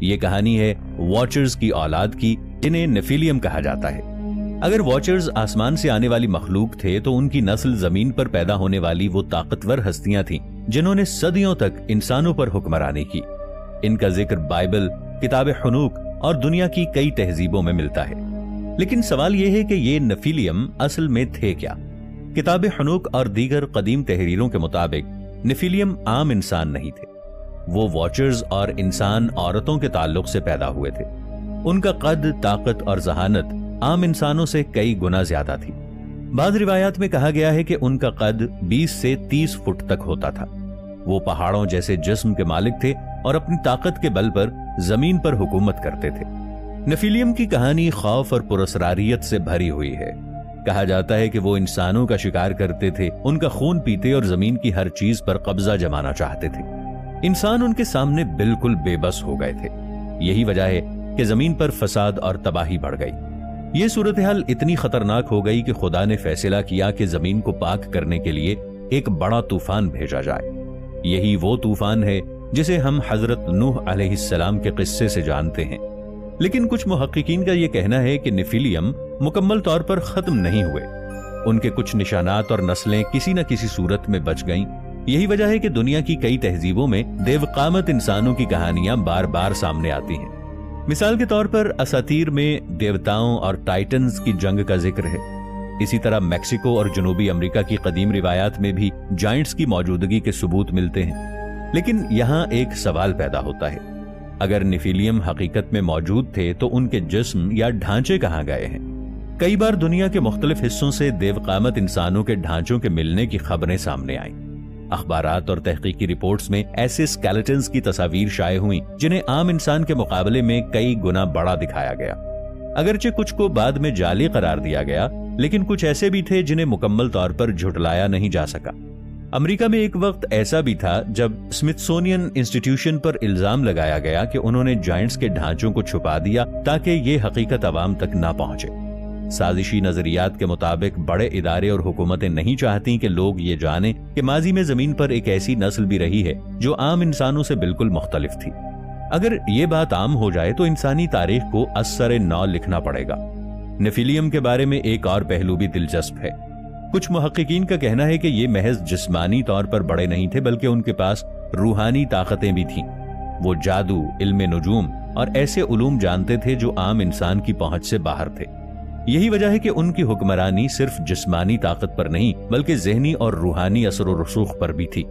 یہ کہانی ہے واچرز کی اولاد کی، جنہیں نیفیلیم کہا جاتا ہے۔ اگر واچرز آسمان سے آنے والی مخلوق تھے تو ان کی نسل زمین پر پیدا ہونے والی وہ طاقتور ہستیاں تھیں جنہوں نے صدیوں تک انسانوں پر حکمرانی کی۔ ان کا ذکر بائبل، کتاب حنوک اور دنیا کی کئی تہذیبوں میں ملتا ہے۔ لیکن سوال یہ ہے کہ یہ نیفیلیم اصل میں تھے کیا؟ کتاب حنوک اور دیگر قدیم تحریروں کے مطابق نیفیلیم عام انسان نہیں تھے۔ وہ واچرز اور انسان عورتوں کے تعلق سے پیدا ہوئے تھے۔ ان کا قد، طاقت اور ذہانت عام انسانوں سے کئی گنا زیادہ تھی۔ بعض روایات میں کہا گیا ہے کہ ان کا قد 20 سے 30 فٹ تک ہوتا تھا۔ وہ پہاڑوں جیسے جسم کے مالک تھے اور اپنی طاقت کے بل پر زمین پر حکومت کرتے تھے۔ نیفیلیم کی کہانی خوف اور پراسراریت سے بھری ہوئی ہے۔ کہا جاتا ہے کہ وہ انسانوں کا شکار کرتے تھے، ان کا خون پیتے اور زمین کی ہر چیز پر قبضہ جمانا چاہتے تھے۔ انسان ان کے سامنے بالکل بے بس ہو گئے تھے۔ یہی وجہ ہے کہ زمین پر فساد اور تباہی بڑھ گئی۔ یہ صورتحال اتنی خطرناک ہو گئی کہ خدا نے فیصلہ کیا کہ زمین کو پاک کرنے کے لیے ایک بڑا طوفان بھیجا جائے۔ یہی وہ طوفان ہے جسے ہم حضرت نوح علیہ السلام کے قصے سے جانتے ہیں۔ لیکن کچھ محققین کا یہ کہنا ہے کہ نیفیلیم مکمل طور پر ختم نہیں ہوئے۔ ان کے کچھ نشانات اور نسلیں کسی نہ کسی صورت میں بچ گئیں۔ یہی وجہ ہے کہ دنیا کی کئی تہذیبوں میں دیو قامت انسانوں کی کہانیاں بار بار سامنے آتی ہیں۔ مثال کے طور پر اساطیر میں دیوتاؤں اور ٹائٹنز کی جنگ کا ذکر ہے۔ اسی طرح میکسیکو اور جنوبی امریکہ کی قدیم روایات میں بھی جائنٹس کی موجودگی کے ثبوت ملتے ہیں۔ لیکن یہاں ایک سوال پیدا ہوتا ہے، اگر نیفیلیم حقیقت میں موجود تھے تو ان کے جسم یا ڈھانچے کہاں گئے ہیں؟ کئی بار دنیا کے مختلف حصوں سے دیو قامت انسانوں کے ڈھانچوں کے ملنے کی خبریں سامنے آئیں۔ اخبارات اور تحقیقی رپورٹس میں ایسے اسکیلیٹنز کی تصاویر شائع ہوئیں جنہیں عام انسان کے مقابلے میں کئی گنا بڑا دکھایا گیا۔ اگرچہ کچھ کو بعد میں جعلی قرار دیا گیا، لیکن کچھ ایسے بھی تھے جنہیں مکمل طور پر جھٹلایا نہیں جا سکا۔ امریکہ میں ایک وقت ایسا بھی تھا جب اسمتھسونین انسٹیٹیوشن پر الزام لگایا گیا کہ انہوں نے جائنٹس کے ڈھانچوں کو چھپا دیا تاکہ یہ حقیقت عوام تک نہ پہنچے۔ سازشی نظریات کے مطابق بڑے ادارے اور حکومتیں نہیں چاہتی کہ لوگ یہ جانیں کہ ماضی میں زمین پر ایک ایسی نسل بھی رہی ہے جو عام انسانوں سے بالکل مختلف تھی۔ اگر یہ بات عام ہو جائے تو انسانی تاریخ کو از سر نو لکھنا پڑے گا۔ نیفیلیم کے بارے میں ایک اور پہلو بھی دلچسپ ہے۔ کچھ محققین کا کہنا ہے کہ یہ محض جسمانی طور پر بڑے نہیں تھے، بلکہ ان کے پاس روحانی طاقتیں بھی تھیں۔ وہ جادو، علم نجوم اور ایسے علوم جانتے تھے جو عام انسان کی پہنچ سے باہر تھے۔ یہی وجہ ہے کہ ان کی حکمرانی صرف جسمانی طاقت پر نہیں بلکہ ذہنی اور روحانی اثر و رسوخ پر بھی تھی۔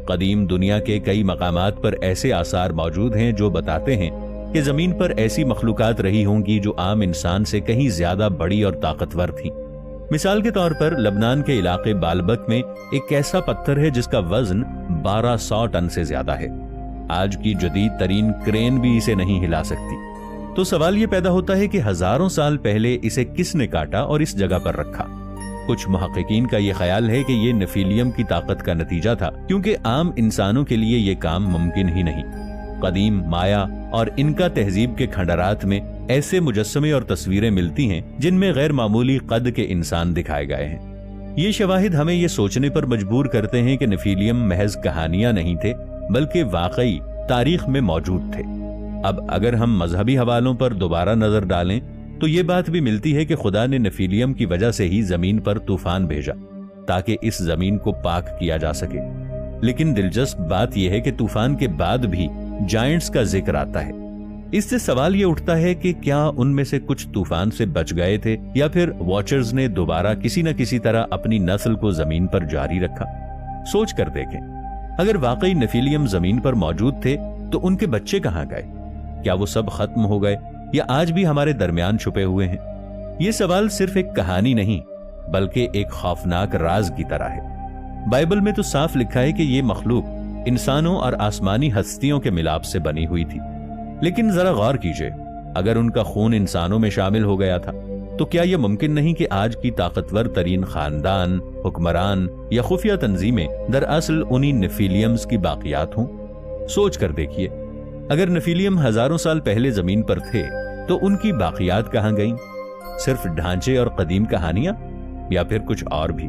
قدیم دنیا کے کئی مقامات پر ایسے آثار موجود ہیں جو بتاتے ہیں کہ زمین پر ایسی مخلوقات رہی ہوں گی جو عام انسان سے کہیں زیادہ بڑی اور طاقتور تھیں۔ مثال کے طور پر لبنان کے علاقے بالبک میں ایک ایسا پتھر ہے جس کا وزن 1200 ٹن سے زیادہ ہے۔ آج کی جدید ترین کرین بھی اسے نہیں ہلا سکتی۔ تو سوال یہ پیدا ہوتا ہے کہ ہزاروں سال پہلے اسے کس نے کاٹا اور اس جگہ پر رکھا؟ کچھ محققین کا یہ خیال ہے کہ یہ نیفیلیم کی طاقت کا نتیجہ تھا، کیونکہ عام انسانوں کے لیے یہ کام ممکن ہی نہیں۔ قدیم مایا اور انکا تہذیب کے کھنڈرات میں ایسے مجسمے اور تصویریں ملتی ہیں جن میں غیر معمولی قد کے انسان دکھائے گئے ہیں۔ یہ شواہد ہمیں یہ سوچنے پر مجبور کرتے ہیں کہ نیفیلیم محض کہانیاں نہیں تھے بلکہ واقعی تاریخ میں موجود تھے۔ اب اگر ہم مذہبی حوالوں پر دوبارہ نظر ڈالیں تو یہ بات بھی ملتی ہے کہ خدا نے نیفیلیم کی وجہ سے ہی زمین پر طوفان بھیجا تاکہ اس زمین کو پاک کیا جا سکے۔ لیکن دلچسپ بات یہ ہے کہ طوفان کے بعد بھی جائنٹس کا ذکر آتا ہے۔ اس سے سوال یہ اٹھتا ہے کہ کیا ان میں سے کچھ طوفان سے بچ گئے تھے یا پھر واچرز نے دوبارہ کسی نہ کسی طرح اپنی نسل کو زمین پر جاری رکھا؟ سوچ کر دیکھیں، اگر واقعی نیفیلیم زمین پر موجود تھے تو ان کے بچے کہاں گئے؟ کیا وہ سب ختم ہو گئے یا آج بھی ہمارے درمیان چھپے ہوئے ہیں؟ یہ سوال صرف ایک کہانی نہیں بلکہ ایک خوفناک راز کی طرح ہے۔ بائبل میں تو صاف لکھا ہے کہ یہ مخلوق انسانوں اور آسمانی ہستیوں کے ملاپ سے بنی ہوئی تھی۔ لیکن ذرا غور کیجئے، اگر ان کا خون انسانوں میں شامل ہو گیا تھا تو کیا یہ ممکن نہیں کہ آج کی طاقتور ترین خاندان، حکمران یا خفیہ تنظیمیں دراصل انہی نیفیلیمز کی باقیات ہوں؟ سوچ کر دیکھیے، اگر نیفیلیم ہزاروں سال پہلے زمین پر تھے تو ان کی باقیات کہاں گئیں؟ صرف ڈھانچے اور قدیم کہانیاں یا پھر کچھ اور بھی؟